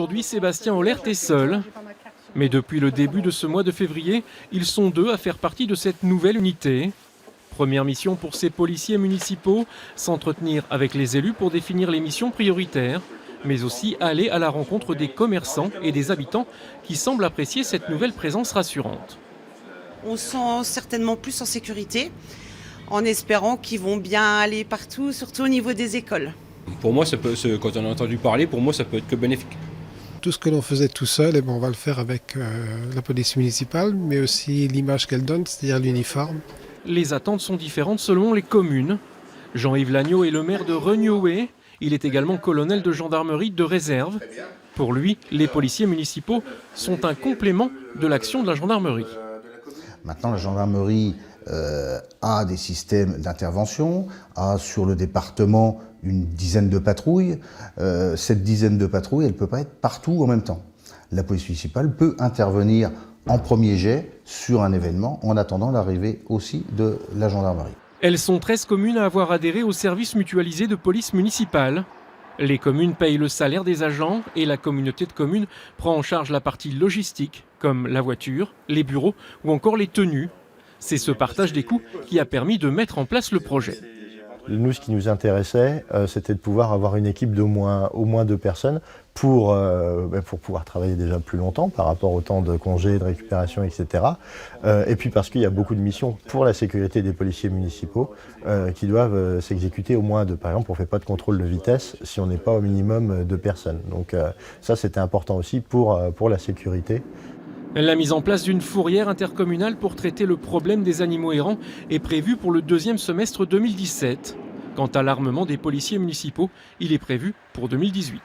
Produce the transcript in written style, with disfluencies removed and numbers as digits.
Aujourd'hui, Sébastien Ollert est seul. Mais depuis le début de ce mois de février, ils sont 2 à faire partie de cette nouvelle unité. Première mission pour ces policiers municipaux, s'entretenir avec les élus pour définir les missions prioritaires, mais aussi aller à la rencontre des commerçants et des habitants qui semblent apprécier cette nouvelle présence rassurante. On se sent certainement plus en sécurité, en espérant qu'ils vont bien aller partout, surtout au niveau des écoles. Pour moi, quand on a entendu parler, pour moi, ça peut être que bénéfique. Tout ce que l'on faisait tout seul, on va le faire avec la police municipale, mais aussi l'image qu'elle donne, c'est-à-dire l'uniforme. Les attentes sont différentes selon les communes. Jean-Yves Lagneau est le maire de Regnoé. Il est également colonel de gendarmerie de réserve. Pour lui, les policiers municipaux sont un complément de l'action de la gendarmerie. Maintenant, la gendarmerie a des systèmes d'intervention, a sur le département une dizaine de patrouilles. Cette dizaine de patrouilles, elle ne peut pas être partout en même temps. La police municipale peut intervenir en premier jet sur un événement en attendant l'arrivée aussi de la gendarmerie. Elles sont 13 communes à avoir adhéré au service mutualisé de police municipale. Les communes payent le salaire des agents et la communauté de communes prend en charge la partie logistique, comme la voiture, les bureaux ou encore les tenues. C'est ce partage des coûts qui a permis de mettre en place le projet. Nous, ce qui nous intéressait, c'était de pouvoir avoir une équipe au moins 2 personnes pour pouvoir travailler déjà plus longtemps par rapport au temps de congé, de récupération, etc. Et puis parce qu'il y a beaucoup de missions pour la sécurité des policiers municipaux qui doivent s'exécuter au moins par exemple, on ne fait pas de contrôle de vitesse si on n'est pas au minimum 2 personnes. Donc ça, c'était important aussi pour la sécurité. La mise en place d'une fourrière intercommunale pour traiter le problème des animaux errants est prévue pour le 2e semestre 2017. Quant à l'armement des policiers municipaux, il est prévu pour 2018.